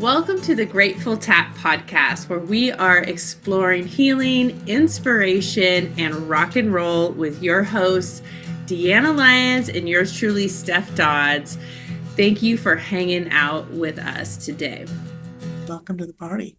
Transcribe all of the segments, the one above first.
Welcome to the Grateful Tap podcast, where we are exploring healing, inspiration, and rock and roll with your hosts, Deanna Lyons and yours truly, Steph Dodds. Thank you for hanging out with us today. Welcome to the party.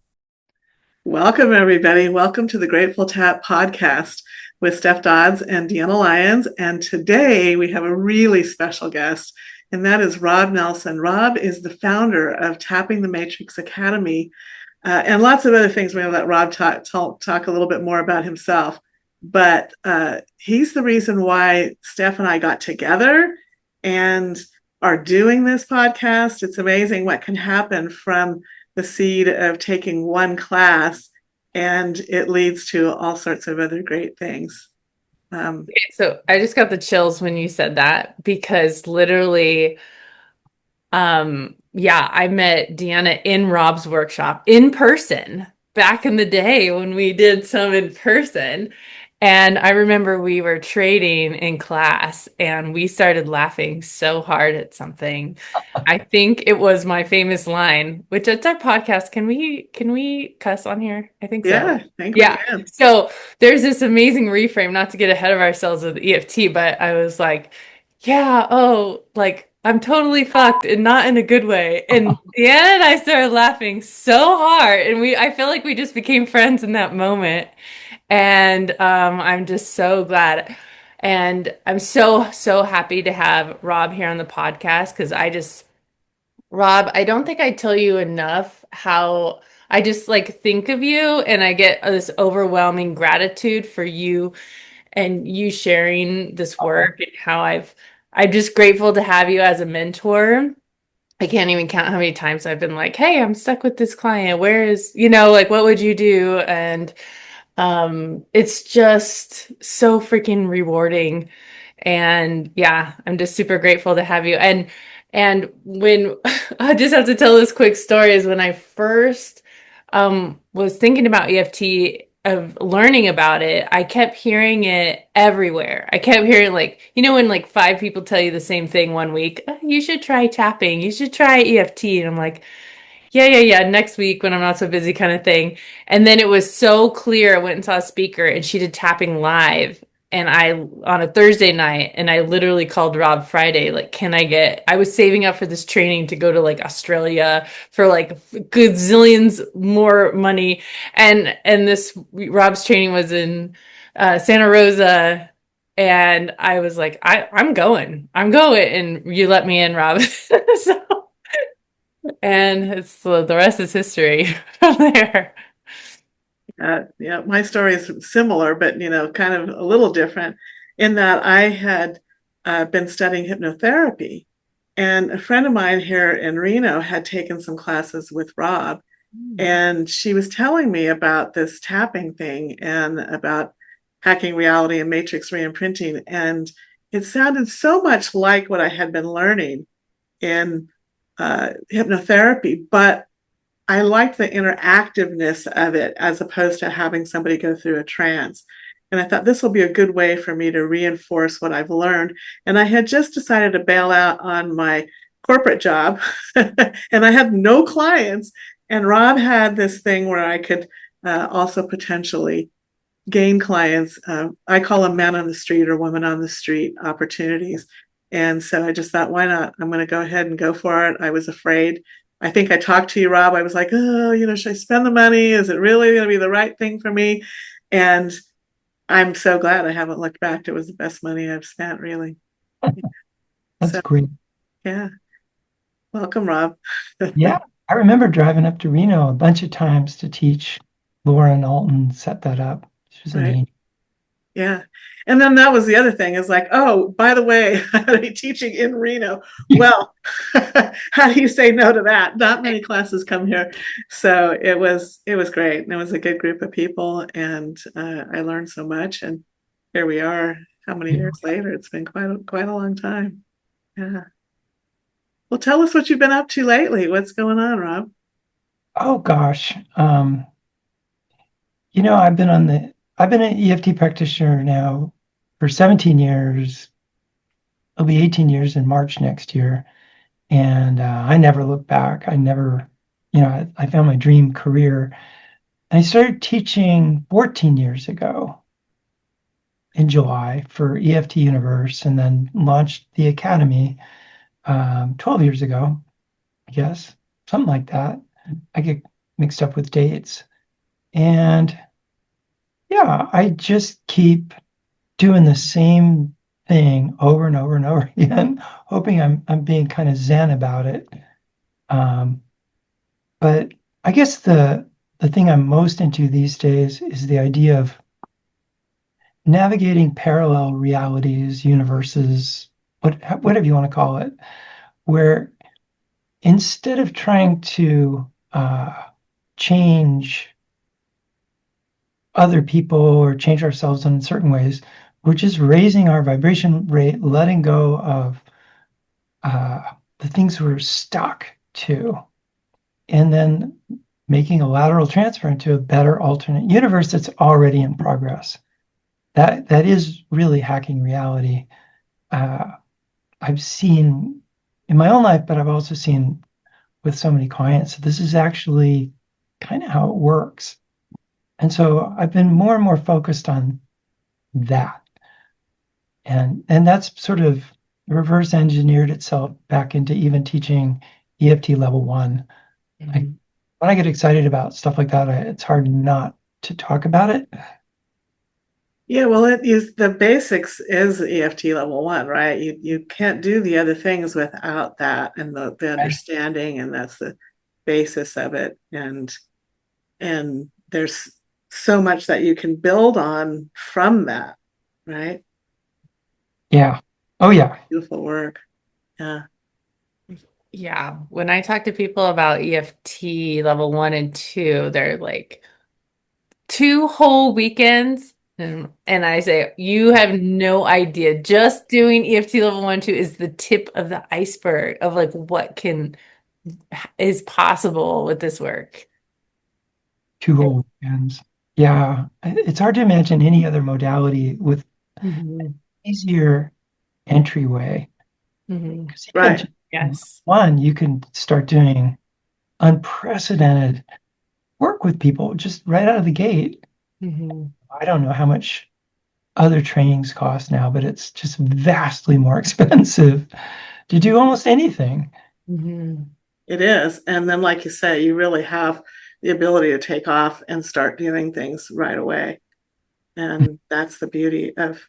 Welcome, everybody. Welcome to the Grateful Tap podcast with Steph Dodds and Deanna Lyons. And today we have a really special guest, and that is Rob Nelson. Rob is the founder of Tapping the Matrix Academy and lots of other things. We're going to let Rob talk a little bit more about himself. But he's the reason why Steph and I got together and are doing this podcast. It's amazing what can happen from the seed of taking one class, and it leads to all sorts of other great things. So I just got the chills when you said that, because literally, I met Deanna in Rob's workshop in person back in the day when we did some in person. And I remember we were trading in class and we started laughing so hard at something. I think it was my famous line, which it's our podcast. Can we cuss on here? I think so. Yeah, I think we can. So there's this amazing reframe, not to get ahead of ourselves with EFT, but I was like, I'm totally fucked and not in a good way. And Deanna and I started laughing so hard, and I feel like we just became friends in that moment. And I'm just so glad. And I'm so happy to have Rob here on the podcast, because Rob, I don't think I tell you enough how I just think of you, and I get this overwhelming gratitude for you and you sharing this work, and how I'm just grateful to have you as a mentor. I can't even count how many times I've been like, hey, I'm stuck with this client. Where is, what would you do? And it's just so freaking rewarding. And yeah, I'm just super grateful to have you. And when I just have to tell this quick story, is when I first was thinking about EFT, of learning about it, I kept hearing it everywhere. I kept hearing, when 5 people tell you the same thing one week, you should try tapping, you should try EFT. And I'm like, yeah, next week when I'm not so busy, kind of thing. And then it was so clear. I went and saw a speaker and she did tapping live. And on a Thursday night, and I literally called Rob Friday, I was saving up for this training to go to Australia for gazillions more money. And this Rob's training was in Santa Rosa. And I was like, I'm going. And you let me in, Rob. And it's the rest is history from there. Yeah, my story is similar, but kind of a little different in that I had been studying hypnotherapy, and a friend of mine here in Reno had taken some classes with Rob, and she was telling me about this tapping thing and about hacking reality and matrix reimprinting, and it sounded so much like what I had been learning in hypnotherapy, but I liked the interactiveness of it as opposed to having somebody go through a trance. And I thought this will be a good way for me to reinforce what I've learned. And I had just decided to bail out on my corporate job and I had no clients. And Rob had this thing where I could also potentially gain clients. I call them man on the street or woman on the street opportunities. And so I just thought, why not? I'm going to go ahead and go for it. I was afraid. I think I talked to you, Rob. I was like, should I spend the money? Is it really going to be the right thing for me? And I'm so glad I haven't looked back. It was the best money I've spent, really. That's great. Yeah. Welcome, Rob. Yeah. I remember driving up to Reno a bunch of times to teach. Laura and Alton set that up. She was an angel. Yeah. And then that was the other thing, is like, oh, by the way, I'm going to be teaching in Reno. Well, how do you say no to that? Not many classes come here. So it was great. And it was a good group of people. And I learned so much. And here we are. How many years later? It's been quite a long time. Yeah. Well, tell us what you've been up to lately. What's going on, Rob? Oh, gosh. I've been an EFT practitioner now for 17 years. It'll be 18 years in March next year. And I never look back. I never I found my dream career. And I started teaching 14 years ago in July for EFT Universe, and then launched the academy 12 years ago, I guess, something like that. I get mixed up with dates. And yeah, I just keep doing the same thing over and over and over again, hoping I'm being kind of zen about it. Um, but I guess the thing I'm most into these days is the idea of navigating parallel realities, universes, whatever you want to call it, where instead of trying to change other people or change ourselves in certain ways, we're just raising our vibration rate, letting go of the things we're stuck to, and then making a lateral transfer into a better alternate universe that's already in progress. That is really hacking reality. I've seen in my own life, but I've also seen with so many clients, this is actually kind of how it works. And so I've been more and more focused on that. And that's sort of reverse engineered itself back into even teaching EFT level 1. When I get excited about stuff like that, it's hard not to talk about it. Yeah, well, it is the basics is EFT level 1, right? You can't do the other things without that and the understanding, and that's the basis of it. And there's so much that you can build on from that, right? Yeah. Oh yeah. Beautiful work. Yeah. Yeah. When I talk to people about EFT level 1 and 2, they're like 2 whole weekends. And I say, you have no idea. Just doing EFT level 1, 2 is the tip of the iceberg of like what is possible with this work. 2 whole weekends. Yeah. It's hard to imagine any other modality with easier entryway. Because Right. Yes. one, you can start doing unprecedented work with people just right out of the gate. I don't know how much other trainings cost now, but it's just vastly more expensive to do almost anything. It is. And then, like you say, you really have the ability to take off and start doing things right away. And that's the beauty of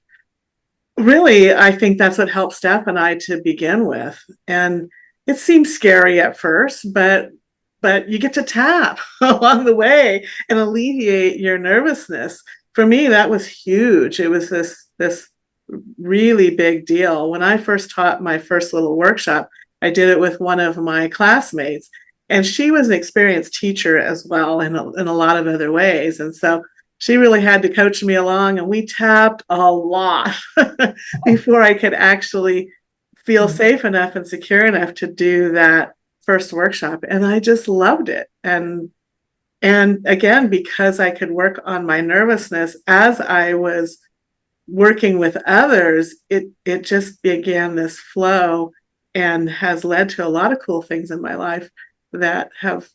really, I think that's what helped Steph and I to begin with. And it seems scary at first, but you get to tap along the way and alleviate your nervousness. For me, that was huge. It was this really big deal. When I first taught my first little workshop, I did it with one of my classmates, and she was an experienced teacher as well in a lot of other ways. And so she really had to coach me along, and we tapped a lot before I could actually feel safe enough and secure enough to do that first workshop. And I just loved it. And again, because I could work on my nervousness as I was working with others, it just began this flow and has led to a lot of cool things in my life that have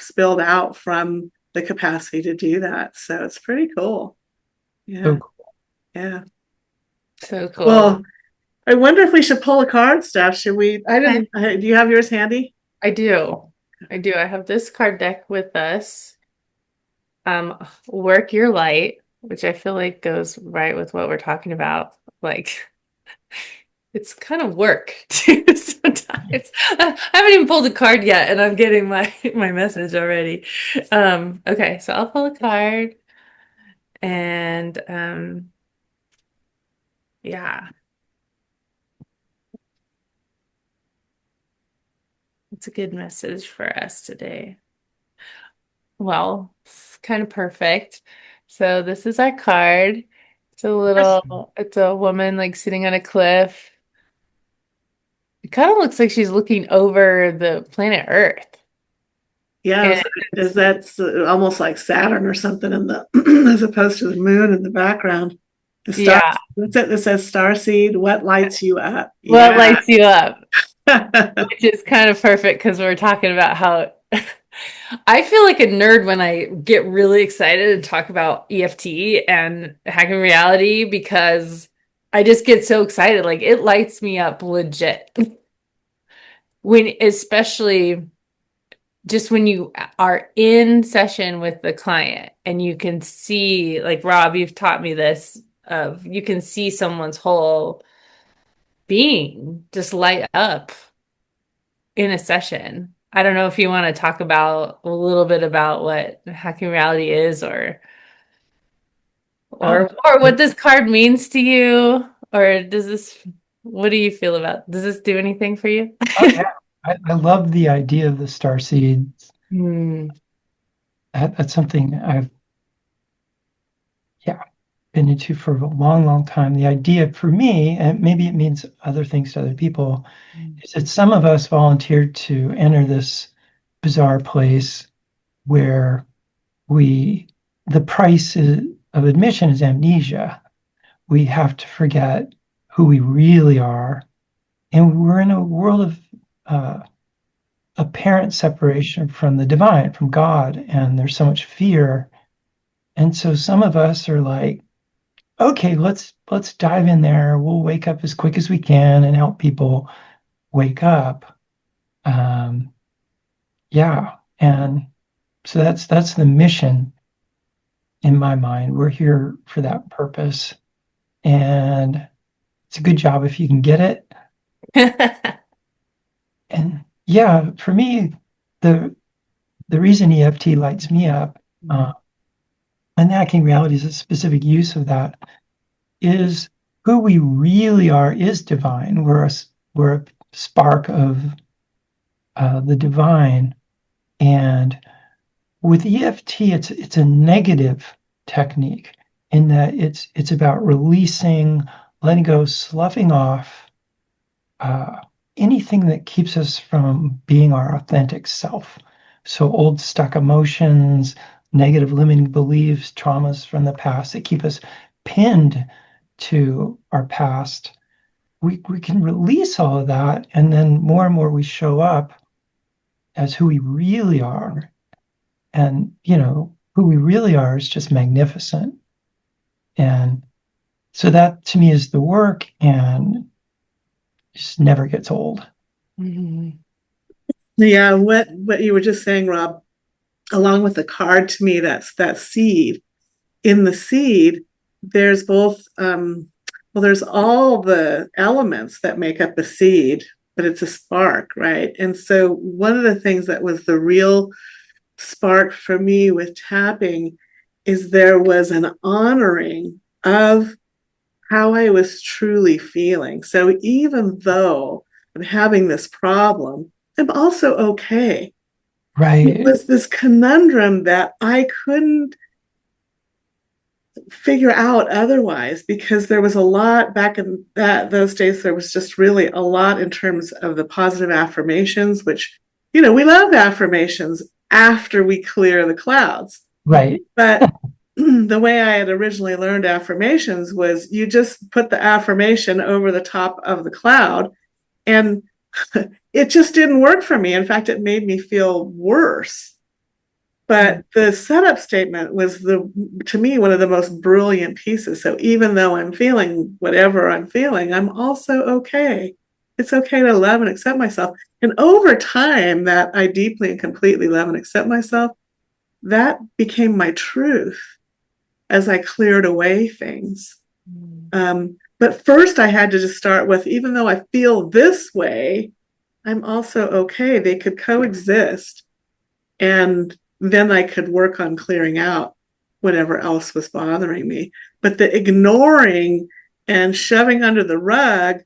spilled out from the capacity to do that. So it's pretty cool. Yeah. So cool. Yeah. So cool. Well, I wonder if we should pull a card, Steph. Should we? Do you have yours handy? I do. I have this card deck with us. Work Your Light, which I feel like goes right with what we're talking about. Like, it's kind of work too sometimes. I haven't even pulled a card yet, and I'm getting my message already. Okay, so I'll pull a card, and yeah, it's a good message for us today. Well, it's kind of perfect. So this is our card. It's a woman like sitting on a cliff. It kind of looks like she's looking over the planet Earth. Yeah, is that almost like Saturn or something in the as opposed to the moon in the background? The star, Yeah. what's it that says Starseed? What lights you up? What lights you up? Which is kind of perfect because we're talking about how I feel like a nerd when I get really excited and talk about EFT and hacking reality because I just get so excited. Like it lights me up legit. When, especially just when you are in session with the client and you can see, like Rob, you've taught me this, of you can see someone's whole being just light up in a session. I don't know if you want to talk about a little bit about what hacking reality is, Oh, or what this card means to you, or does this, what do you feel about, does this do anything for you? oh yeah. I love the idea of the star seeds. Hmm. That's something I've, yeah, been into for a long, long time. The idea for me, and maybe it means other things to other people, is that some of us volunteered to enter this bizarre place where we, the price of admission is amnesia. We have to forget who we really are. And we're in a world of apparent separation from the divine, from God, and there's so much fear. And so some of us are like, okay, let's dive in there. We'll wake up as quick as we can and help people wake up. Um, yeah, and so that's the mission in my mind. We're here for that purpose, and it's a good job if you can get it. And yeah, for me, the the reason EFT lights me up, and hacking reality is a specific use of that, is who we really are is divine. We're a spark of the divine, and with EFT, it's a negative technique in that it's about releasing, letting go, sloughing off uh, anything that keeps us from being our authentic self. So old stuck emotions, negative limiting beliefs, traumas from the past that keep us pinned to our past. We can release all of that, and then more and more we show up as who we really are. And, who we really are is just magnificent. And so that to me is the work and just never gets old. Mhm. Yeah, what you were just saying, Rob, along with the card, to me, that's that seed. In the seed, there's both well, there's all the elements that make up a seed, but it's a spark, right? And so one of the things that was the real spark for me with tapping is there was an honoring of how I was truly feeling. So even though I'm having this problem, I'm also okay. It Right. was this conundrum that I couldn't figure out otherwise, because there was a lot back in those days. There was just really a lot in terms of the positive affirmations, which, we love affirmations after we clear the clouds. Right. But the way I had originally learned affirmations was you just put the affirmation over the top of the cloud, and it just didn't work for me. In fact, it made me feel worse. But the setup statement was, to me, one of the most brilliant pieces. So even though I'm feeling whatever I'm feeling, I'm also okay. It's okay to love and accept myself. And over time, that I deeply and completely love and accept myself, that became my truth as I cleared away things. But first, I had to just start with, even though I feel this way, I'm also okay. They could coexist. And then I could work on clearing out whatever else was bothering me. But the ignoring and shoving under the rug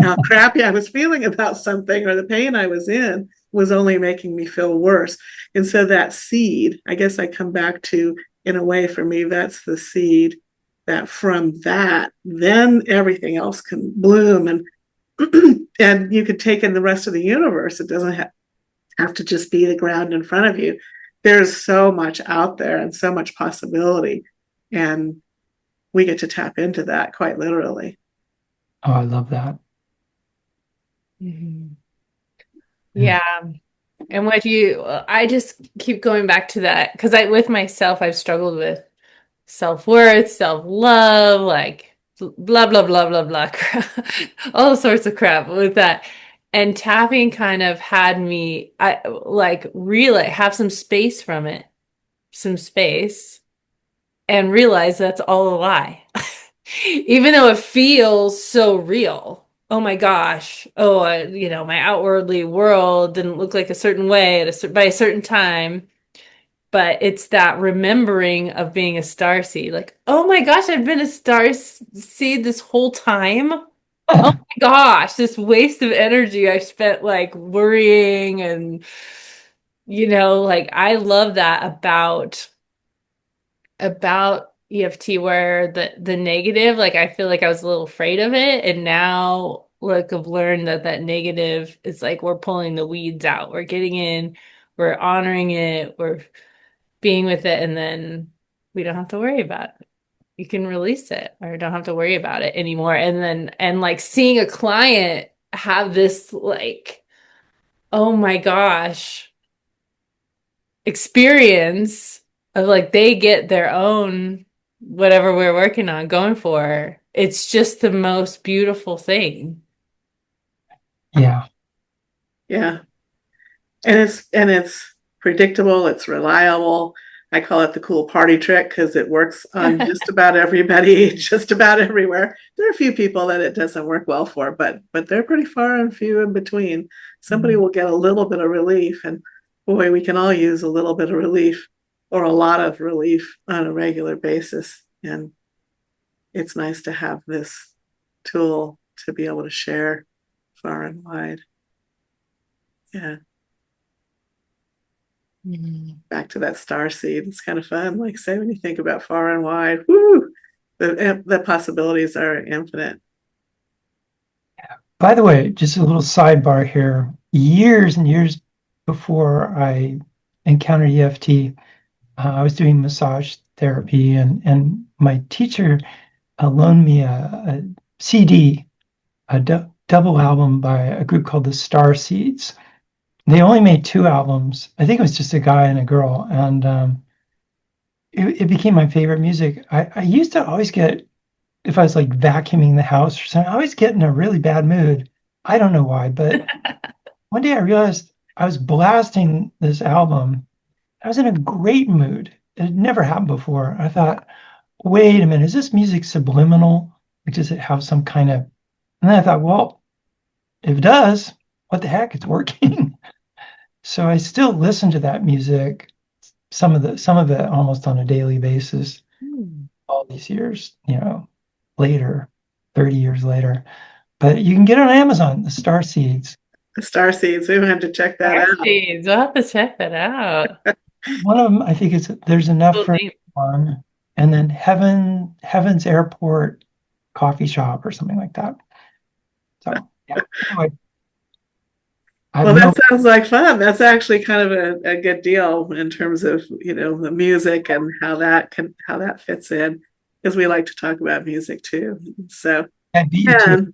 how crappy I was feeling about something or the pain I was in was only making me feel worse. And so that seed, I guess I come back to, in a way, for me, that's the seed that from that, then everything else can bloom, and and you could take in the rest of the universe. It doesn't have to just be the ground in front of you. There's so much out there and so much possibility. And we get to tap into that quite literally. Oh, I love that. Mhm. Yeah. Yeah. And what you, I just keep going back to that because with myself, I've struggled with self-worth, self-love, like blah, blah, blah, blah, blah, crap. All sorts of crap with that. And tapping kind of had me, I like really have some space from it, some space, and realize that's all a lie. Even though it feels so real. Oh my gosh. Oh, my outwardly world didn't look like a certain way by a certain time. But it's that remembering of being a star seed. Like, oh my gosh, I've been a star seed this whole time. Oh my gosh, this waste of energy I spent like worrying and like I love that about EFT where the negative, like I feel like I was a little afraid of it, and now like I've learned that negative is like we're pulling the weeds out. We're getting in, we're honoring it, we're being with it, and then we don't have to worry about it. You can release it or don't have to worry about it anymore. And like seeing a client have this like, oh my gosh, experience of like they get their own whatever we're working on going for. It's just the most beautiful thing. Yeah. Yeah. And it's predictable, it's reliable. I call it the cool party trick because it works on just about everybody, just about everywhere. There are a few people that it doesn't work well for, but they're pretty far and few in between. Somebody will get a little bit of relief, and boy, we can all use a little bit of relief or a lot of relief on a regular basis. And it's nice to have this tool to be able to share far and wide. Yeah. Back to that star seed. It's kind of fun. Like say when you think about far and wide, whoo, the possibilities are infinite. By the way, just a little sidebar here. Years and years before I encountered EFT, I was doing massage therapy, and my teacher loaned me a CD, double album by a group called the Starseeds. They only made two albums. I think it was just a guy and a girl, and it became my favorite music. I used to always get, if I was like vacuuming the house or something, I always get in a really bad mood. I don't know why, but one day I realized I was blasting this album. I was in a great mood. It had never happened before. I thought, wait a minute, is this music subliminal? Like, does it have some kind of... And then I thought, well, if it does, what the heck? It's working. So I still listen to that music, some of it almost on a daily basis, all these years, later, 30 years later. But you can get it on Amazon, the Starseeds. The star seeds, we have to check that out. Starseeds, we'll have to check that out. One of them, I think there's enough Cool for name. one, and then Heaven's Airport Coffee Shop or something like that. So yeah. Anyway, Well, that sounds like fun. That's actually kind of a good deal in terms of, the music and how that fits in, because we like to talk about music too. So, I beat you to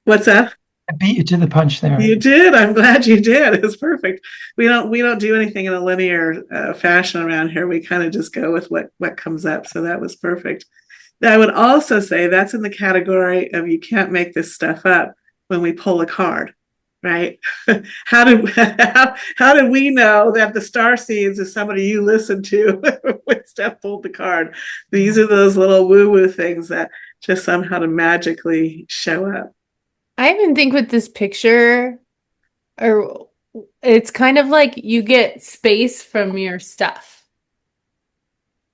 what's that? I beat you to the punch there. You did. I'm glad you did. It's perfect. We don't do anything in a linear fashion around here. We kind of just go with what comes up. So that was perfect. I would also say that's in the category of you can't make this stuff up when we pull a card, right? how did we know that the Starseeds is somebody you listened to when Steph pulled the card? These are those little woo-woo things that just somehow to magically show up. I even think with this picture, or it's kind of like you get space from your stuff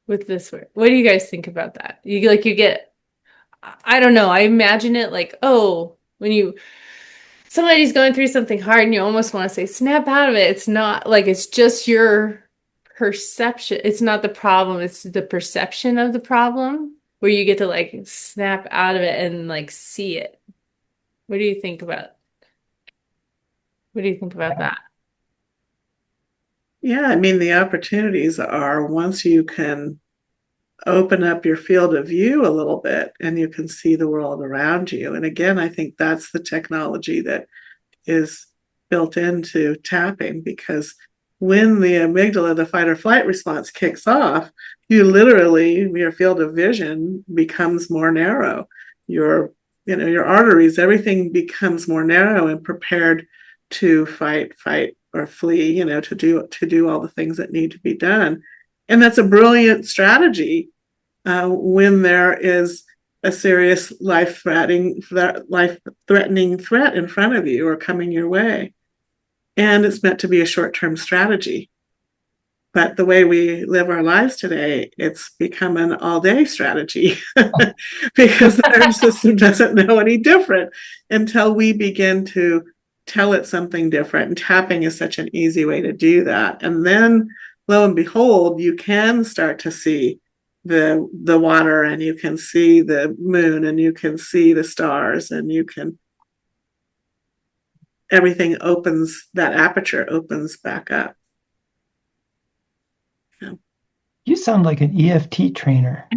with this word. What do you guys think about that? You get, I don't know. I imagine it like, oh, when somebody's going through something hard and you almost want to say, snap out of it. It's not like it's just your perception. It's not the problem. It's the perception of the problem where you get to like snap out of it and like see it. What do you think about that? Yeah, I mean, the opportunities are once you can open up your field of view a little bit and you can see the world around you. And again, I think that's the technology that is built into tapping, because when the amygdala, the fight or flight response, kicks off, you literally, your field of vision becomes more narrow. Your arteries, everything becomes more narrow and prepared to fight or flee, to do all the things that need to be done. And that's a brilliant strategy when there is a serious life-threatening threat in front of you or coming your way. And it's meant to be a short-term strategy. But the way we live our lives today, it's become an all-day strategy because the nervous system doesn't know any different until we begin to tell it something different. And tapping is such an easy way to do that. And then, lo and behold, you can start to see the water, and you can see the moon, and you can see the stars, and everything opens, that aperture opens back up. You sound like an EFT trainer.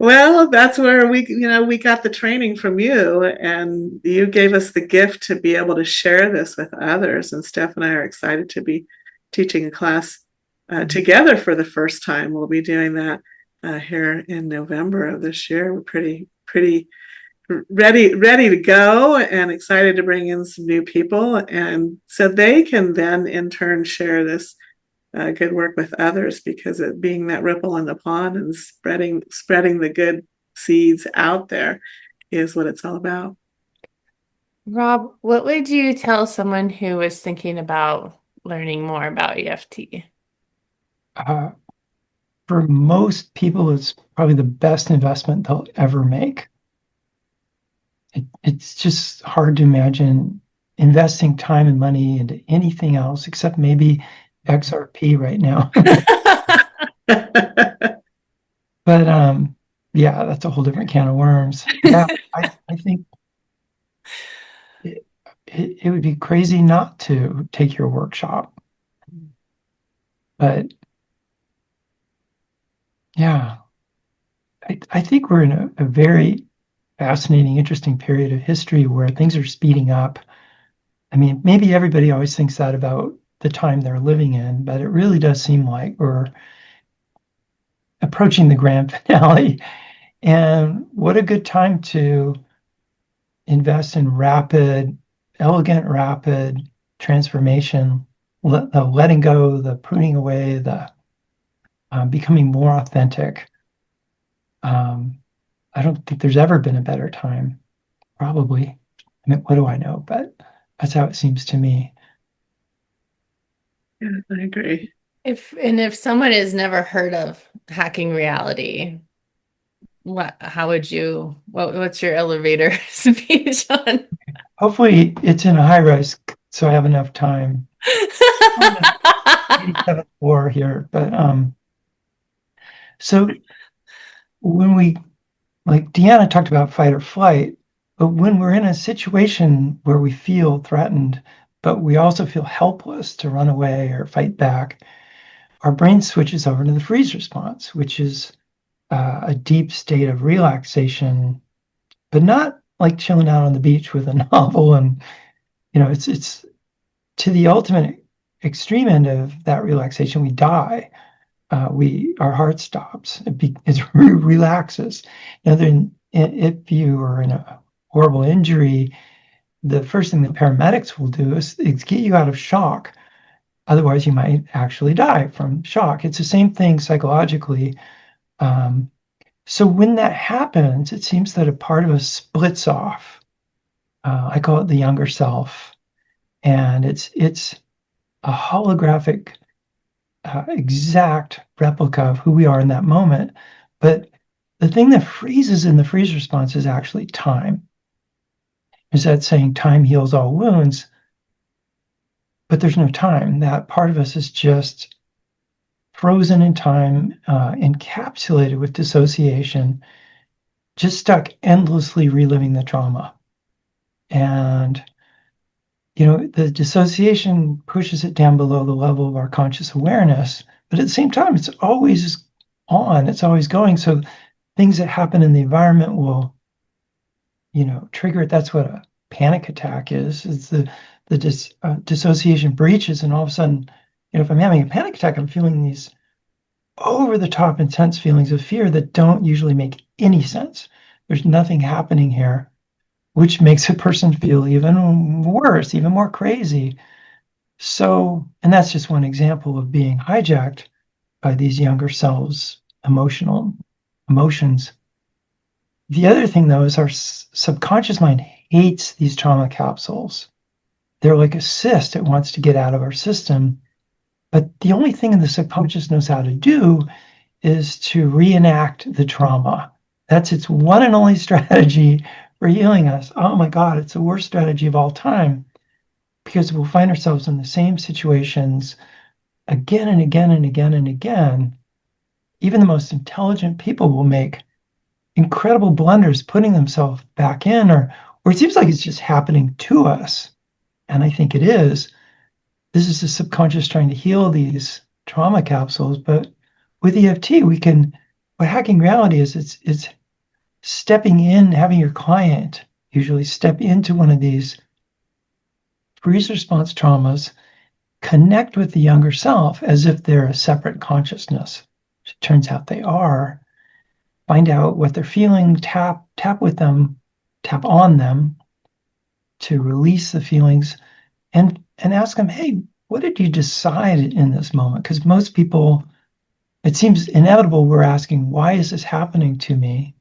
Well, that's where we got the training from you, and you gave us the gift to be able to share this with others. And Steph and I are excited to be teaching a class together for the first time. We'll be doing that here in November of this year. We're pretty ready to go and excited to bring in some new people, and so they can then in turn share this good work with others, because it being that ripple in the pond and spreading the good seeds out there is what it's all about. Rob, what would you tell someone who was thinking about learning more about EFT? For most people, it's probably the best investment they'll ever make. It's just hard to imagine investing time and money into anything else except maybe XRP right now. But yeah, that's a whole different can of worms. Yeah, I think it would be crazy not to take your workshop. But yeah, I think we're in a very fascinating, interesting period of history where things are speeding up. I mean, maybe everybody always thinks that about the time they're living in, but it really does seem like we're approaching the grand finale. And what a good time to invest in elegant, rapid transformation, the letting go, the pruning away, the becoming more authentic. I don't think there's ever been a better time, probably. I mean, what do I know? But that's how it seems to me. Yeah, I agree. If someone has never heard of hacking reality, what's your elevator speech on? Hopefully it's in a high rise, so I have enough time. 87th floor here, but so when we, like Deanna talked about fight or flight, but when we're in a situation where we feel threatened, but we also feel helpless to run away or fight back, our brain switches over to the freeze response, which is a deep state of relaxation, but not like chilling out on the beach with a novel. And it's to the ultimate extreme end of that relaxation. We die. Our heart stops. It relaxes. Now, then, if you are in a horrible injury, the first thing the paramedics will do is get you out of shock. Otherwise, you might actually die from shock. It's the same thing psychologically. So when that happens, it seems that a part of us splits off. I call it the younger self, and it's a holographic, exact replica of who we are in that moment. But the thing that freezes in the freeze response is actually time. Is that saying time heals all wounds? But there's no time. That part of us is just frozen in time, encapsulated with dissociation, just stuck endlessly reliving the trauma. And, the dissociation pushes it down below the level of our conscious awareness. But at the same time, it's always on, it's always going. So things that happen in the environment will trigger it. That's what a panic attack is. It's the dissociation breaches, and all of a sudden, if I'm having a panic attack, I'm feeling these over the top intense feelings of fear that don't usually make any sense. There's nothing happening here, which makes a person feel even worse, even more crazy. So, and that's just one example of being hijacked by these younger selves' emotions. The other thing, though, is our subconscious mind hates these trauma capsules. They're like a cyst; it wants to get out of our system. But the only thing the subconscious knows how to do is to reenact the trauma. That's its one and only strategy for healing us. Oh my God, it's the worst strategy of all time, because we'll find ourselves in the same situations again and again and again and again. Even the most intelligent people will make incredible blunders putting themselves back in, or it seems like it's just happening to us. And I think it is. This is the subconscious trying to heal these trauma capsules. But with EFT, what hacking reality is, it's stepping in, having your client usually step into one of these freeze response traumas, connect with the younger self as if they're a separate consciousness. It turns out they are. Find out what they're feeling, tap with them, tap on them to release the feelings, and ask them, hey, what did you decide in this moment? Because most people, it seems inevitable, we're asking, why is this happening to me?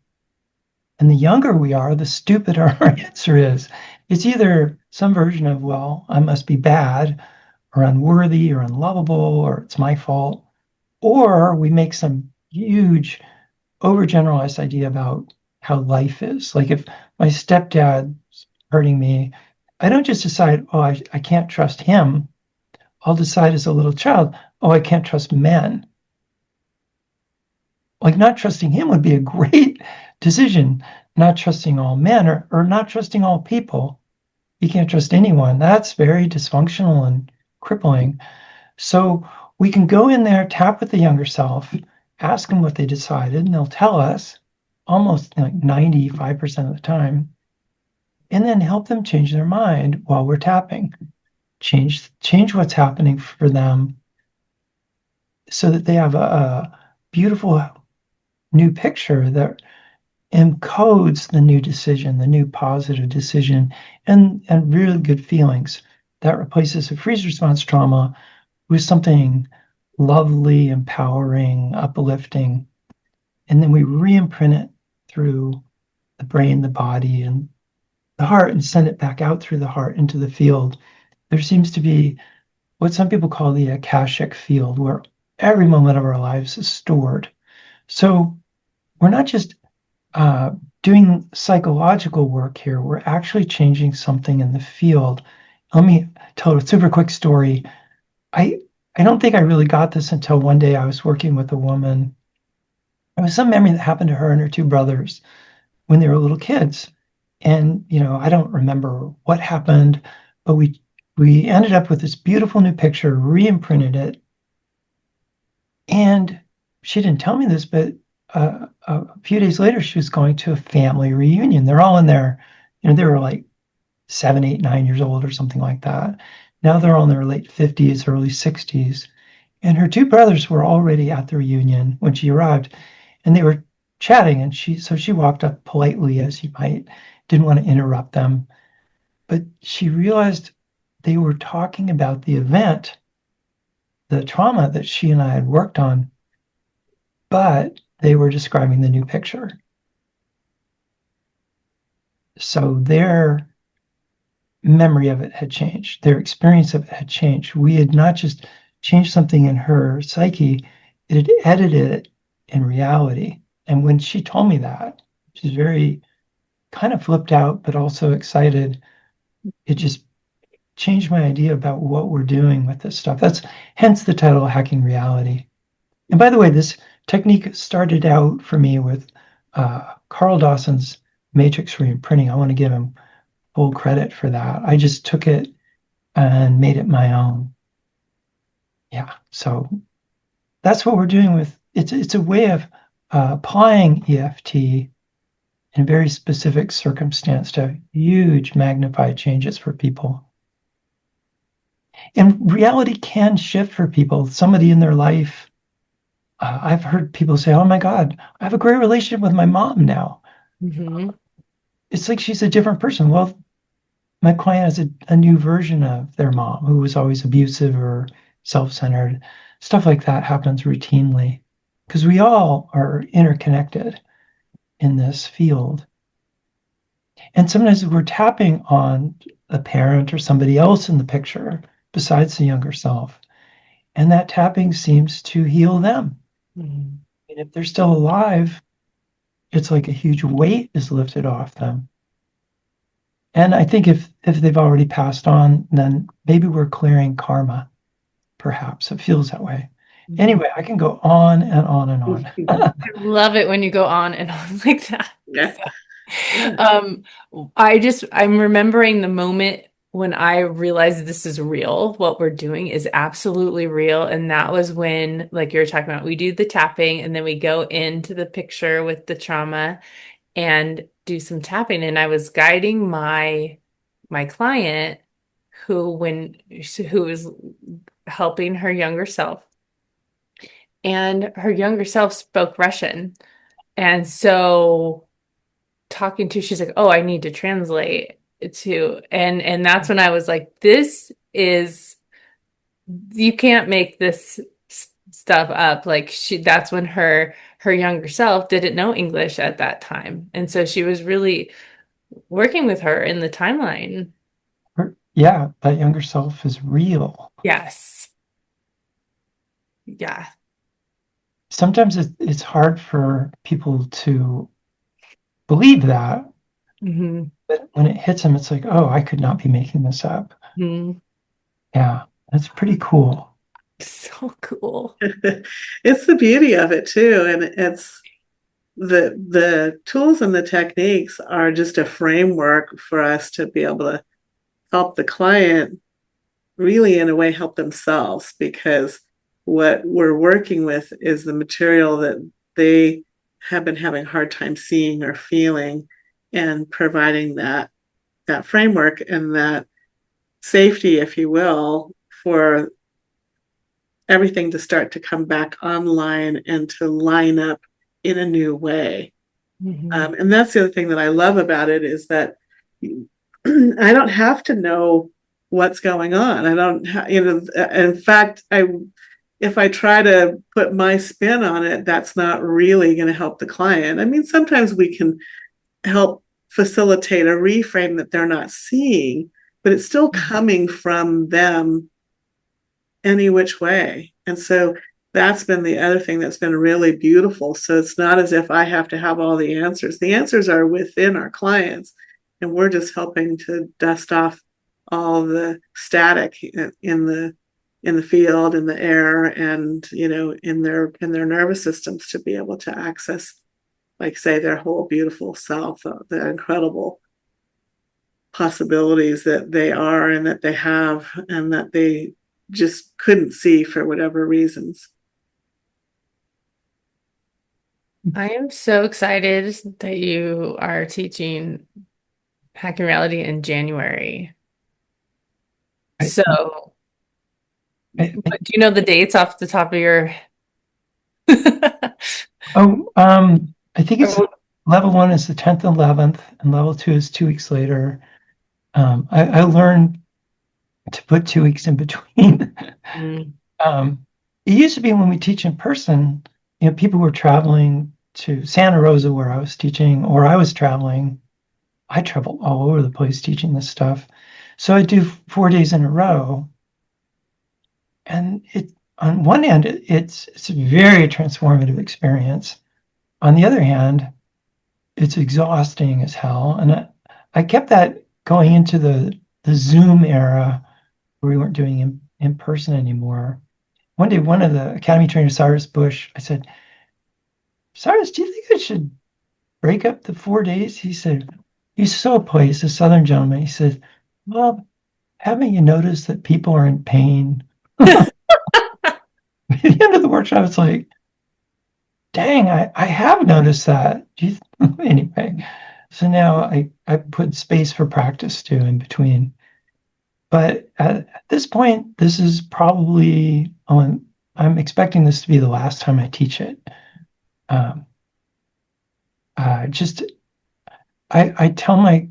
And the younger we are, the stupider our answer is. It's either some version of, well, I must be bad or unworthy or unlovable, or it's my fault. Or we make some huge overgeneralized idea about how life is. Like if my stepdad's hurting me, I don't just decide, oh, I can't trust him. I'll decide as a little child, oh, I can't trust men. Like not trusting him would be a great decision. Not trusting all men, or not trusting all people. You can't trust anyone. That's very dysfunctional and crippling. So we can go in there, tap with the younger self, ask them what they decided, and they'll tell us almost like 95% of the time, and then help them change their mind while we're tapping. Change what's happening for them so that they have a beautiful new picture that encodes the new decision, the new positive decision, and really good feelings. That replaces a freeze response trauma with something lovely, empowering, uplifting. And then we re-imprint it through the brain, the body, and the heart, and send it back out through the heart into the field. There seems to be what some people call the Akashic field, where every moment of our lives is stored. So we're not just doing psychological work here, we're actually changing something in the field. Let me tell a super quick story. I don't think I really got this until one day I was working with a woman. It was some memory that happened to her and her two brothers when they were little kids. And, I don't remember what happened, but we ended up with this beautiful new picture, re-imprinted it. And she didn't tell me this, but a few days later, she was going to a family reunion. They're all in there, they were like 7, 8, 9 years old or something like that. Now they're all in their late 50s, early 60s. And her two brothers were already at the reunion when she arrived, and they were chatting. And so she walked up politely, as you might, didn't want to interrupt them. But she realized they were talking about the event, the trauma that she and I had worked on, but they were describing the new picture. So their memory of it had changed. Their experience of it had changed. We had not just changed something in her psyche, it had edited it in reality. And when she told me that, she's very kind of flipped out, but also excited. It just changed my idea about what we're doing with this stuff. That's hence the title, Hacking Reality. And by the way, this technique started out for me with Carl Dawson's Matrix Reimprinting. I want to give him full credit for that. I just took it and made it my own. Yeah, so that's what we're doing with it's a way of applying EFT in a very specific circumstance to have huge magnified changes for people. And reality can shift for people. Somebody in their life, I've heard people say, oh my God, I have a great relationship with my mom now. Mm-hmm. It's like she's a different person. Well, my client has a new version of their mom who was always abusive or self-centered. Stuff like that happens routinely because we all are interconnected in this field. And sometimes we're tapping on a parent or somebody else in the picture besides the younger self. And that tapping seems to heal them. Mm-hmm. And if they're still alive, it's like a huge weight is lifted off them. And I think if they've already passed on, then maybe we're clearing karma, perhaps. It feels that way. Mm-hmm. Anyway, I can go on and on and on. I love it when you go on and on like that. Yeah. So, I'm remembering the moment when I realized this is real. What we're doing is absolutely real. And that was when, like you were talking about, we do the tapping and then we go into the picture with the trauma and do some tapping. And I was guiding my client who was helping her younger self. And her younger self spoke Russian. And so she's like, oh, I need to translate it to, and that's when I was like, you can't make this stuff up. Like that's when her younger self didn't know English at that time. And so she was really working with her in the timeline. Yeah, that younger self is real. Yes. Yeah. Sometimes it's hard for people to believe that. Mm-hmm. But when it hits them, it's like, oh, I could not be making this up. Mm-hmm. Yeah, that's pretty cool. So cool. It's the beauty of it too, and it's the tools and the techniques are just a framework for us to be able to help the client really in a way help themselves, because what we're working with is the material that they have been having a hard time seeing or feeling, and providing that framework and that safety, if you will, for everything to start to come back online and to line up in a new way. Mm-hmm. And that's the other thing that I love about it, is that I don't have to know what's going on. I don't, in fact, if I try to put my spin on it, that's not really going to help the client. I mean, sometimes we can help facilitate a reframe that they're not seeing, but it's still coming from them any which way. And so that's been the other thing that's been really beautiful. So it's not as if I have to have all the answers. The answers are within our clients, and we're just helping to dust off all the static in the field, in the air, and in their nervous systems, to be able to access, like say, their whole beautiful self, the incredible possibilities that they are and that they have, and that they just couldn't see for whatever reasons. I am so excited that you are teaching Hacking Reality in January. So, do you know the dates off the top of your? I think it's level 1 is the 10th and 11th, and level 2 is 2 weeks later. I learned to put 2 weeks in between. It used to be when we teach in person, people were traveling to Santa Rosa where I was teaching, or I was traveling. I travel all over the place teaching this stuff. So I do 4 days in a row. And on one hand, it's a very transformative experience. On the other hand, it's exhausting as hell. And I kept that going into the Zoom era where we weren't doing in person anymore. One day, one of the Academy trainers, Cyrus Bush, I said, Cyrus, do you think I should break up the 4 days? He said, he's so pleased, a Southern gentleman. He said, well, haven't you noticed that people are in pain? At the end of the workshop, it's like, dang, I have noticed that. Anyway, So now I put space for practice too in between. But at this point, this is probably I'm expecting this to be the last time I teach it. Um, just I tell my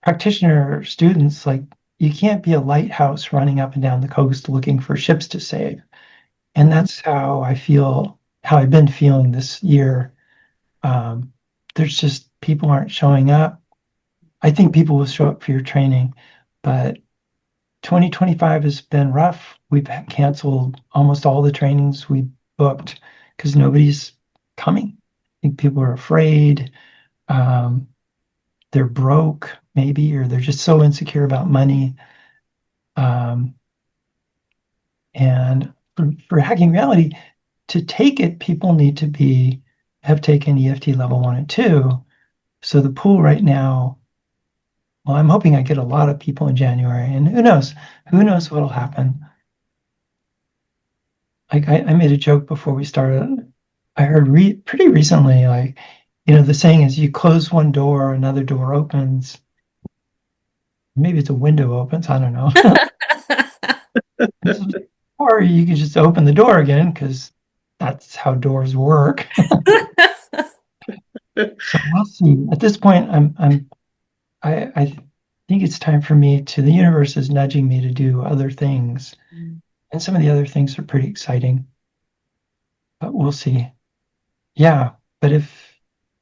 practitioner students like you can't be a lighthouse running up and down the coast looking for ships to save. And that's how I feel, how I've been feeling this year. There's just people aren't showing up. I think people will show up for your training, but 2025 has been rough. We've canceled almost all the trainings we booked because nobody's coming. I think people are afraid. Um, they're broke, maybe, or they're just so insecure about money. Um, and for hacking reality, to take it, people need to have taken EFT level 1 and 2. So the pool right now, well, I'm hoping I get a lot of people in January, and who knows what'll happen. Like I made a joke before we started. I heard pretty recently, like, the saying is you close one door, another door opens. Maybe it's a window opens, I don't know. Or you can just open the door again because that's how doors work. So we'll see. At this point, I think it's time for me the universe is nudging me to do other things. And some of the other things are pretty exciting, but we'll see. Yeah. But if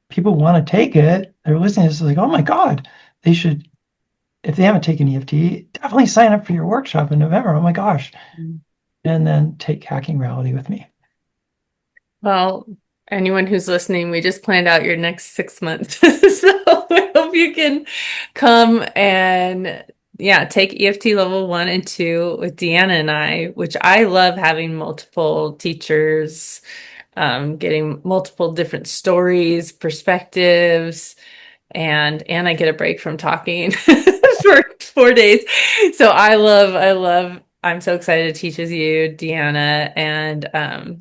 people want to take it, they're listening to this like, oh my God, they should, if they haven't taken EFT, definitely sign up for your workshop in November. Oh my gosh. And then take Hacking Reality with me. Well, anyone who's listening, we just planned out your next 6 months. So I hope you can come and yeah, take EFT level 1 and 2 with Deanna and I, which I love having multiple teachers, getting multiple different stories, perspectives, and I get a break from talking for 4 days. So I'm so excited to teach with you, Deanna, and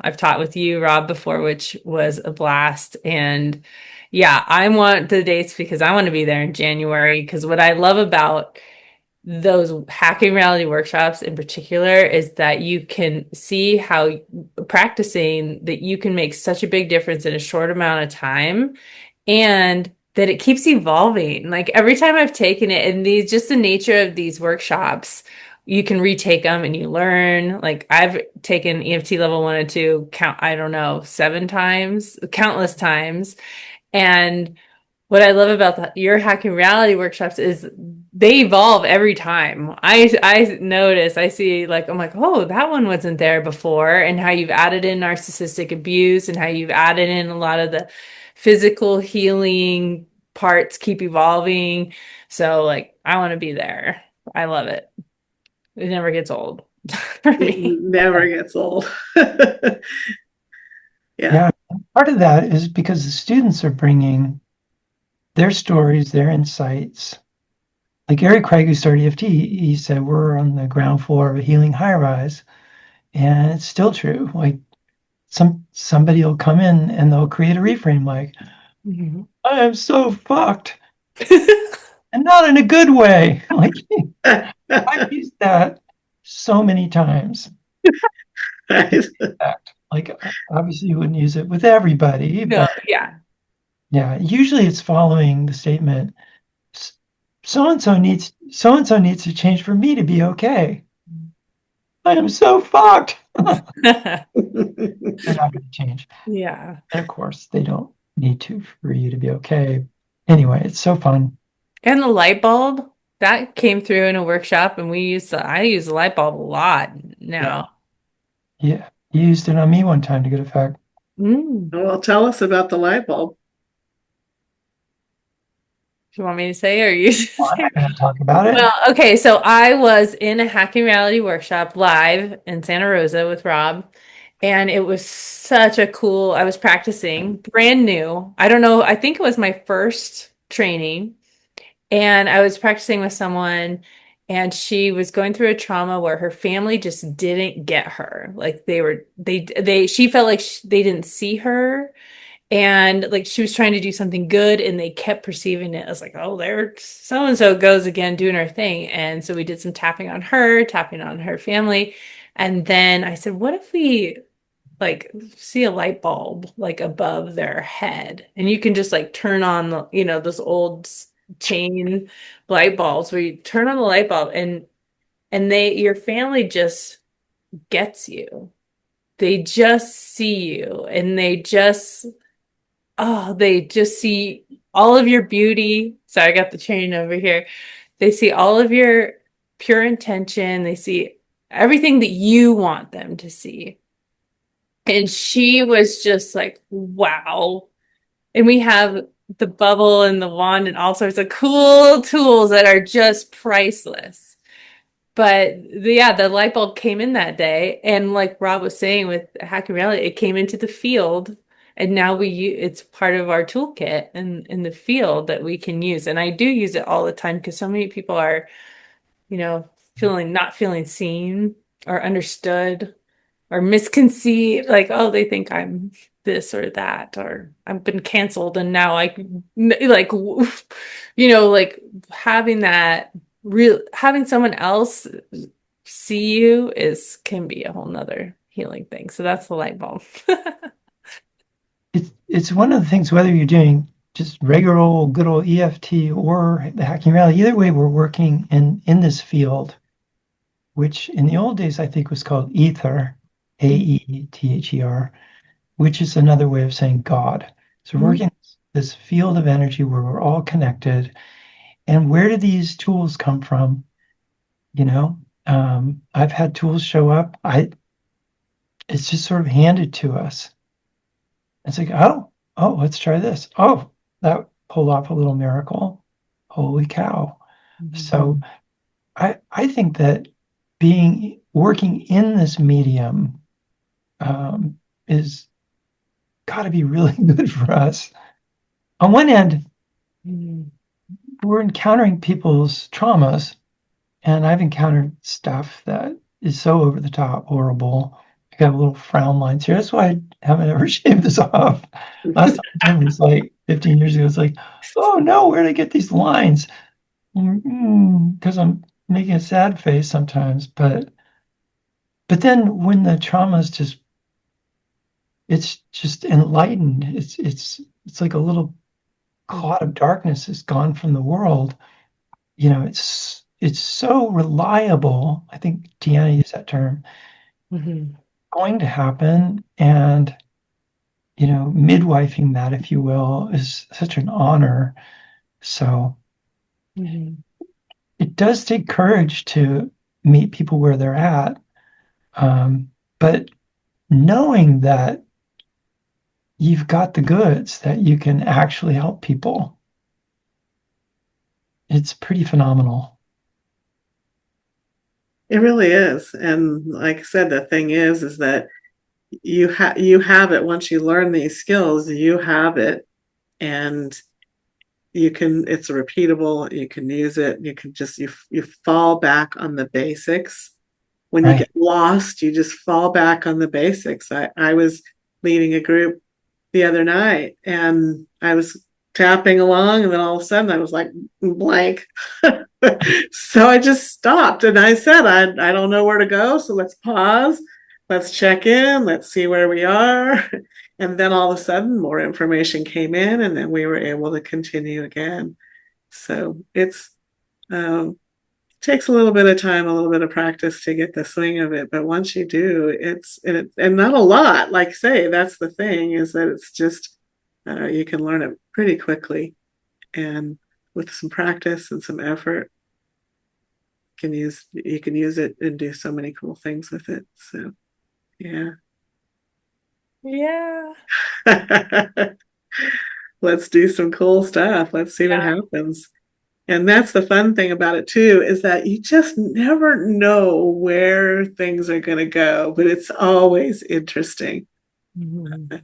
I've taught with you, Rob, before, which was a blast. And yeah, I want the dates because I want to be there in January. Because what I love about those hacking reality workshops in particular is that you can see how practicing that you can make such a big difference in a short amount of time and that it keeps evolving. Like every time I've taken it, and these just the nature of these workshops, you can retake them and you learn. Like I've taken EFT level 1 and 2 count, I don't know, 7 times, countless times. And what I love about your hacking reality workshops is they evolve every time. I notice, I see like, I'm like, oh, that one wasn't there before, and how you've added in narcissistic abuse and how you've added in a lot of the physical healing parts keep evolving. So like, I want to be there. I love it. It never gets old for It me. never gets old. Yeah. Yeah. Part of that is because the students are bringing their stories, their insights. Like Eric Craig, who started EFT, he said, we're on the ground floor of a healing high rise. And it's still true. Like somebody will come in and they'll create a reframe like, I am so fucked. And not in a good way. Like I've used that so many times. Right. Like obviously you wouldn't use it with everybody, No, but yeah. yeah, usually it's following the statement, so and so needs to change for me to be okay. I am so fucked. They're not going to change. Yeah. And of course, they don't need to for you to be okay. Anyway, it's so fun. And the light bulb that came through in a workshop, and I use the light bulb a lot Yeah. now. Yeah. You used it on me one time to good effect. Mm. Well, tell us about the light bulb. Do you want me to say, or you Well, I'm say? not going to talk about it. Well, okay, so I was in a hacking reality workshop live in Santa Rosa with Rob, and it was such a cool, I was practicing brand new. I don't know, I think it was my first training, and I was practicing with someone, and she was going through a trauma where her family just didn't get her. Like she felt like they didn't see her, And like she was trying to do something good and they kept perceiving it as like, oh, there so and so goes again doing her thing. And so we did some tapping on her family. And then I said, what if we like see a light bulb like above their head and you can just like turn on the, those old chain light bulbs where you turn on the light bulb and your family just gets you. They just see you and they just see all of your beauty. Sorry, I got the chain over here. They see all of your pure intention. They see everything that you want them to see. And she was just like, wow. And we have the bubble and the wand and all sorts of cool tools that are just priceless. But yeah, the light bulb came in that day. And like Rob was saying with Hacking Reality, it came into the field. And now it's part of our toolkit in the field that we can use. And I do use it all the time because so many people are, not feeling seen or understood or misconceived, like, oh, they think I'm this or that, or I've been canceled and now like, like having that having someone else see you can be a whole nother healing thing. So that's the light bulb. It's one of the things, whether you're doing just regular old good old EFT or the hacking rally, either way, we're working in this field, which in the old days I think was called ether, AETHER, which is another way of saying God. So we're working this field of energy where we're all connected. And where do these tools come from? I've had tools show up. It's just sort of handed to us. It's like, oh, let's try this. Oh, that pulled off a little miracle. Holy cow. So I think that working in this medium is got to be really good for us. On one end, we're encountering people's traumas, and I've encountered stuff that is so over the top, horrible. I got little frown lines here. That's why I haven't ever shaved this off. Last time I did was like 15 years ago. It's like, oh no, where did I get these lines? Because I'm making a sad face sometimes, but then when the trauma is it's just enlightened. It's like a little cloud of darkness is gone from the world. It's so reliable. I think Deanna used that term. Going to happen, and midwifing that, if you will, is such an honor. So it does take courage to meet people where they're at, but knowing that you've got the goods, that you can actually help people, it's pretty phenomenal. It really is. And like I said, the thing is that you have it. Once you learn these skills, you have it, and it's repeatable. You can use it. You can just you fall back on the basics. When you get lost, you just fall back on the basics. I was leading a group the other night, and I was tapping along, and then all of a sudden I was like blank. So I just stopped and I said, I don't know where to go. So let's pause. Let's check in. Let's see where we are. And then all of a sudden more information came in, and then we were able to continue again. So it takes a little bit of time, a little bit of practice to get the swing of it. But once you do, and not a lot, like say, that's the thing, is that it's just, you can learn it pretty quickly. And with some practice and some effort, you can use it and do so many cool things with it. So yeah. Let's do some cool stuff. Let's see what happens. And that's the fun thing about it too, is that you just never know where things are going to go, but it's always interesting. Yeah.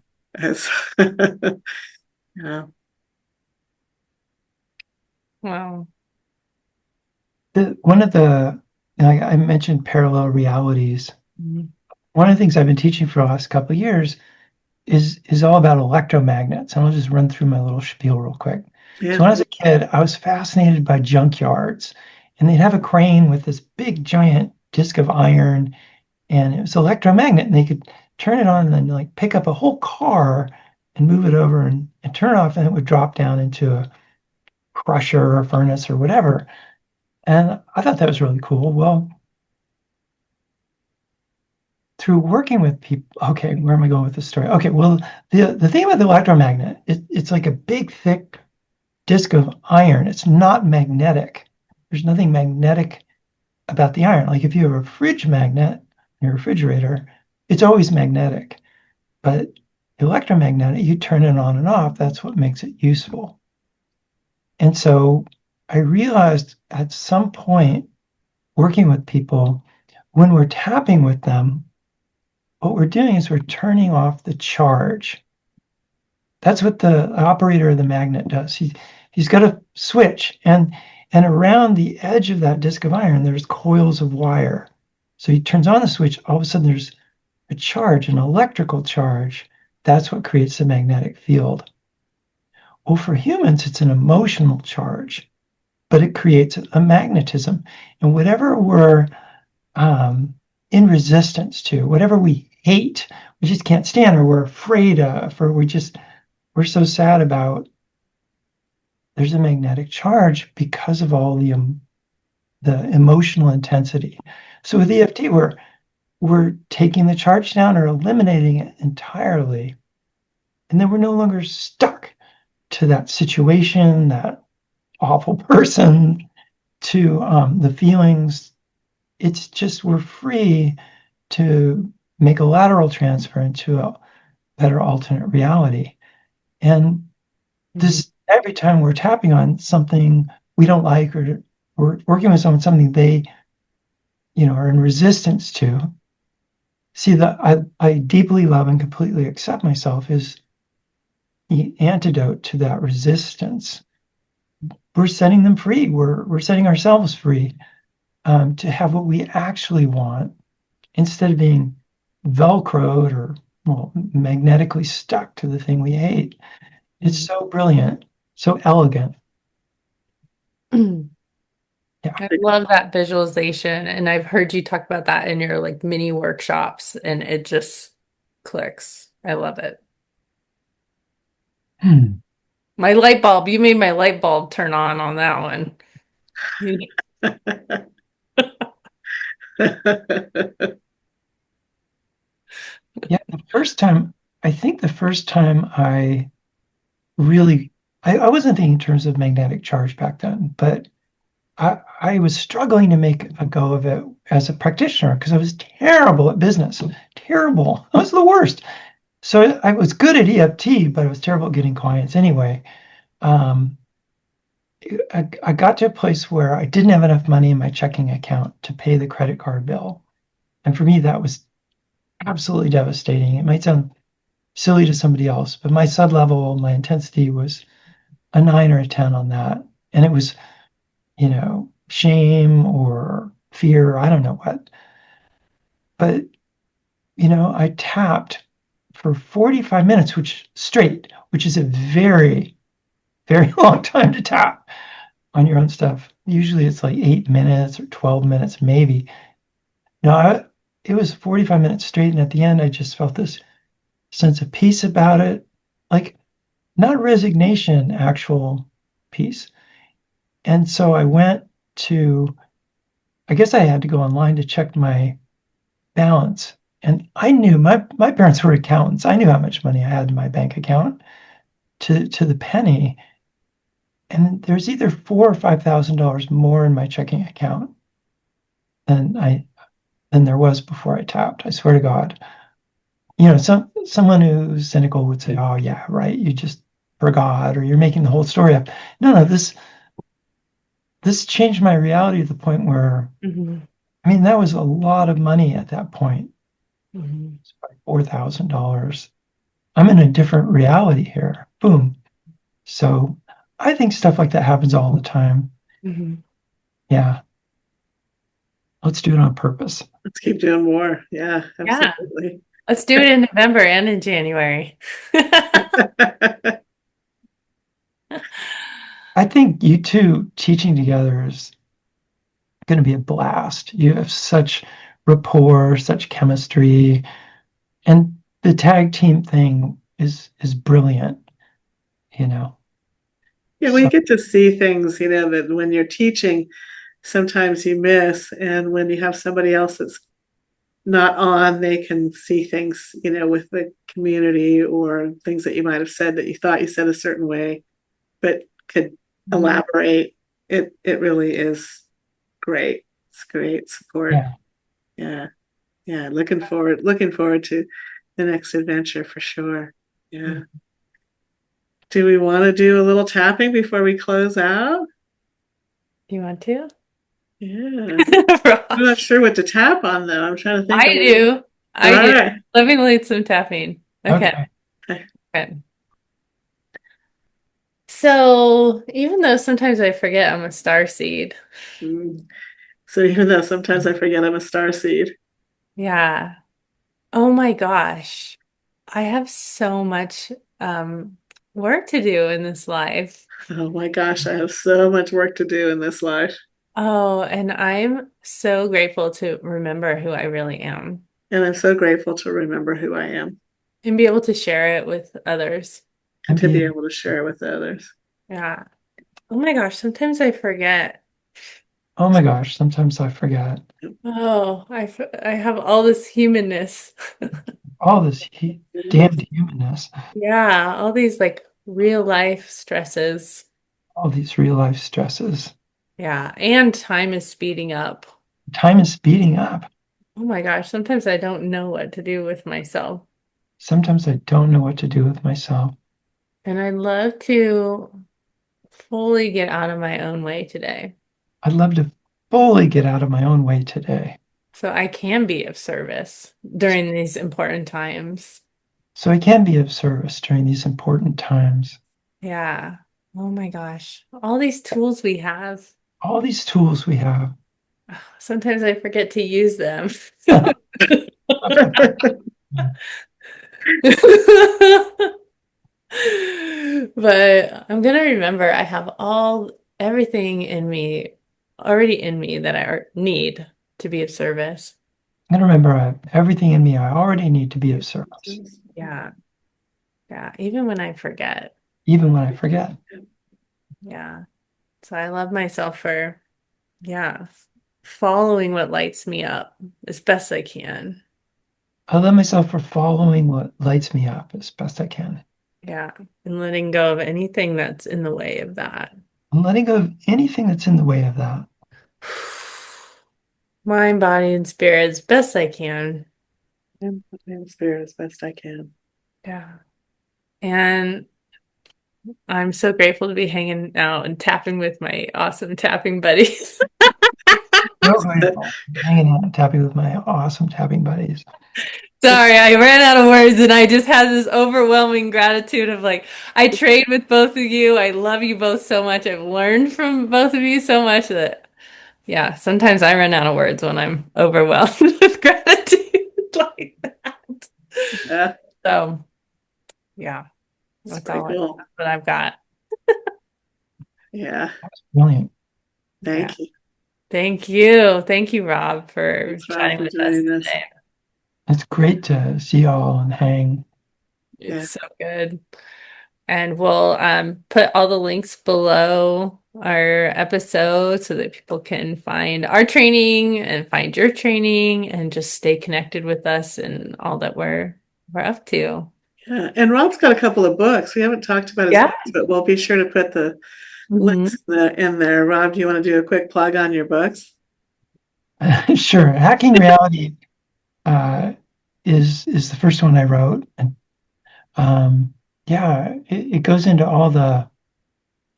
Wow. One of the, I mentioned parallel realities. One of the things I've been teaching for the last couple of years is all about electromagnets. And I'll just run through my little spiel real quick. Yeah. So when I was a kid, I was fascinated by junkyards, and they'd have a crane with this big giant disc of iron, and it was electromagnet, and they could turn it on and then like pick up a whole car and move it over and turn it off, and it would drop down into a crusher or furnace or whatever. And I thought that was really cool. Well, through working with people, okay, where am I going with this story? Okay, well, the thing about the electromagnet, it's like a big, thick disc of iron. It's not magnetic. There's nothing magnetic about the iron. Like if you have a fridge magnet in your refrigerator, it's always magnetic. But electromagnetic, you turn it on and off. That's what makes it useful. And so I realized at some point, working with people, when we're tapping with them, what we're doing is we're turning off the charge. That's what the operator of the magnet does. He's got a switch, and around the edge of that disc of iron, there's coils of wire. So he turns on the switch, all of a sudden there's a charge, an electrical charge. That's what creates the magnetic field. Well, for humans, it's an emotional charge, but it creates a magnetism. And whatever we're in resistance to, whatever we hate, we just can't stand, or we're afraid of, or we're so sad about, there's a magnetic charge because of all the emotional intensity. So with EFT, we're taking the charge down or eliminating it entirely, and then we're no longer stuck to that situation, that awful person, to the feelings. It's just we're free to make a lateral transfer into a better alternate reality. And this, every time we're tapping on something we don't like, or we're working with someone, something they, are in resistance to, see that I deeply love and completely accept myself is the antidote to that resistance. We're setting them free. We're setting ourselves free to have what we actually want, instead of being velcroed or magnetically stuck to the thing we hate. It's so brilliant, so elegant. Yeah. I love that visualization, and I've heard you talk about that in your like mini workshops, and it just clicks. I love it. My light bulb, you made my light bulb turn on that one. Yeah, I think the first time I really, I wasn't thinking in terms of magnetic charge back then, but I was struggling to make a go of it as a practitioner because I was terrible at business. Terrible. I was the worst. So I was good at EFT, but I was terrible at getting clients anyway. I got to a place where I didn't have enough money in my checking account to pay the credit card bill. And for me, that was absolutely devastating. It might sound silly to somebody else, but my SUD level, my intensity was a 9 or a 10 on that. And it was, shame or fear, I don't know what. But, I tapped for 45 minutes, which is a very, very long time to tap on your own stuff. Usually it's like 8 minutes or 12 minutes, maybe. No, it was 45 minutes straight. And at the end, I just felt this sense of peace about it. Like, not resignation, actual peace. And so I guess I had to go online to check my balance. And I knew my parents were accountants. I knew how much money I had in my bank account to the penny. And there's either $4,000 or $5,000 more in my checking account than there was before I tapped. I swear to God. Someone who's cynical would say, "Oh yeah, right. You just forgot, or you're making the whole story up." No, this changed my reality to the point where, that was a lot of money at that point. It's like $4,000. I'm in a different reality here. Boom. So I think stuff like that happens all the time. Yeah. Let's do it on purpose. Let's keep doing more. Yeah, absolutely. Let's do it in November and in January. I think you two teaching together is going to be a blast. You have such rapport, such chemistry, and the tag team thing is brilliant, you know. Yeah, we So get to see things, that when you're teaching, sometimes you miss. And when you have somebody else that's not on, they can see things, with the community or things that you might have said that you thought you said a certain way, but could elaborate. It really is great. It's great support. yeah. Yeah. Yeah. Looking forward to the next adventure for sure. Yeah. Do we want to do a little tapping before we close out? You want to? Yeah. I'm not sure what to tap on though. I'm trying to think I of it. do. All I do. right. Let me lead some tapping. Okay. Okay. Okay. So even though sometimes I forget I'm a star seed, Mm. So even though sometimes I forget I'm a star seed. yeah. Oh my gosh. I have so much um work to do in this life. Oh my gosh, I have so much work to do in this life. Oh, and I'm so grateful to remember who I really am And I'm so grateful to remember who I am and be able to share it with others. and And to be be, able to share with others. Yeah. Oh my gosh, sometimes I forget. oh my gosh, sometimes I forget Oh, I have all this humanness. all this damned humanness, Yeah, all these like real life stresses. all these real life stresses. Yeah, and time is speeding up. Time is speeding up. Oh my gosh, sometimes I don't know what to do with myself. Sometimes I don't know what to do with myself. And I'd love to fully get out of my own way today I'd love to fully get out of my own way today so I can be of service during these important times. so I can be of service during these important times. Yeah. Oh my gosh, all these tools we have. All these tools we have. Sometimes I forget to use them. But I'm gonna remember I have everything in me, already in me that I need to be of service. I'm gonna remember I have everything in me I already need to be of service, Yeah. Yeah. Even when I forget. even when I forget. Yeah. So I love myself for, yeah, following what lights me up as best I can. I love myself for following what lights me up as best I can. Yeah. And letting go of anything that's in the way of that. I'm letting go of anything that's in the way of that. Mind, body, and spirit as best I can. And put my spirit as best I can. Yeah. And I'm so grateful to be hanging out and tapping with my awesome tapping buddies. So grateful. Hanging out and tapping with my awesome tapping buddies. Sorry, I ran out of words and I just had this overwhelming gratitude of like, I trade with both of you. I love you both so much. I've learned from both of you so much that, yeah, sometimes I run out of words when I'm overwhelmed with gratitude like that. Yeah, So, yeah, it's that's pretty cool. that's what I've got. Yeah, Brilliant. Yeah. thank you. Thank you. Thank you, Rob, for Thanks, Rob, chatting for with us joining us. today. It's great to see y'all and hang. Yeah, It's so good. And we'll put all the links below our episode so that people can find our training and find your training and just stay connected with us and all that we're up to. yeah. And Rob's got a couple of books. We haven't talked about his Yeah. books, but we'll be sure to put the Mhm. links in there. Rob, do you want to do a quick plug on your books? Sure. Hacking Reality is the first one I wrote. And yeah, it goes into all the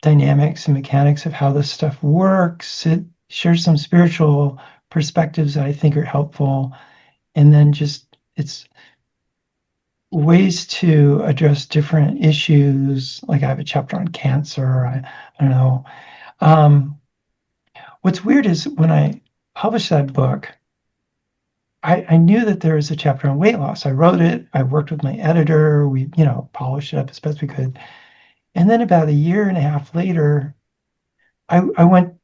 dynamics and mechanics of how this stuff works. It shares some spiritual perspectives that I think are helpful. And then just it's ways to address different issues. Like I have a chapter on cancer. I don't know. Um, what's weird is when I published that book, I knew that there was a chapter on weight loss. I wrote it. I worked with my editor. We, polished it up as best we could. And then about a year and a half later, I opened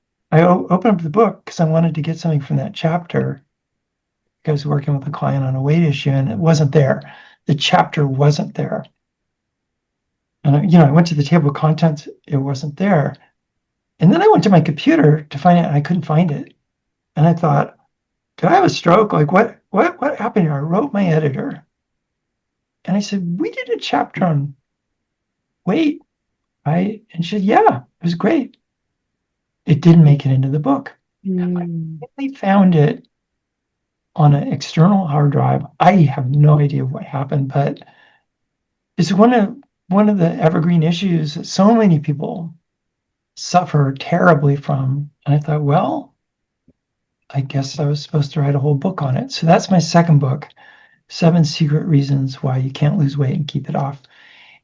up the book because I wanted to get something from that chapter. I was working with a client on a weight issue, and it wasn't there. The chapter wasn't there. And I went to the table of contents. It wasn't there. And then I went to my computer to find it, and I couldn't find it. And I thought, did I have a stroke? Like, what happened here? I wrote my editor, and I said, we did a chapter on weight, right? And she said, yeah, it was great. It didn't make it into the book. I found it on an external hard drive. I have no idea what happened, but it's one of the evergreen issues that so many people suffer terribly from. And I thought, well, I guess I was supposed to write a whole book on it. So that's my second book, 7 Secret Reasons Why You Can't Lose Weight and Keep It Off.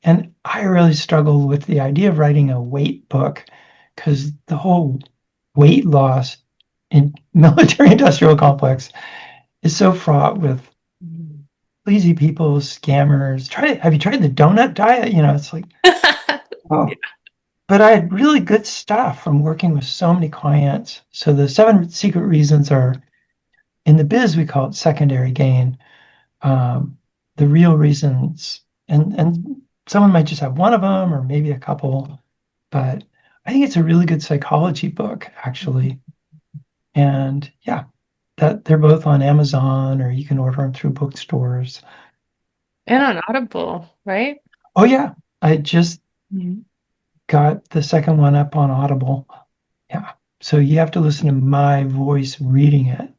And I really struggled with the idea of writing a weight book because the whole weight loss in military industrial complex is so fraught with lazy people, scammers. Have you tried the donut diet? It's like, oh. Yeah. But I had really good stuff from working with so many clients. So the 7 secret reasons are, in the biz, we call it secondary gain. The real reasons, and someone might just have one of them or maybe a couple, but I think it's a really good psychology book, actually. And yeah, that they're both on Amazon, or you can order them through bookstores. And on Audible, right? Oh yeah, I just got the second one up on Audible. Yeah, so you have to listen to my voice reading it.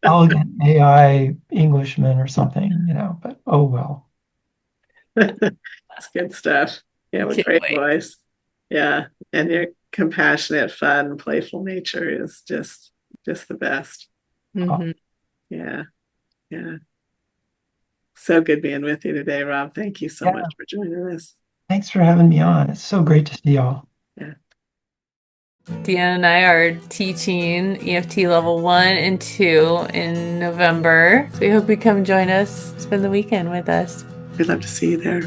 Elegant AI Englishman or something, but oh well. That's good stuff. Yeah, with great voice. Yeah, and your compassionate, fun, playful nature is just the best. Yeah. So good being with you today, Rob. Thank you so much for joining us. Thanks for having me on. It's so great to see y'all. Yeah. Deanna and I are teaching EFT level 1 and 2 in November. So we hope you come join us, spend the weekend with us. We'd love to see you there.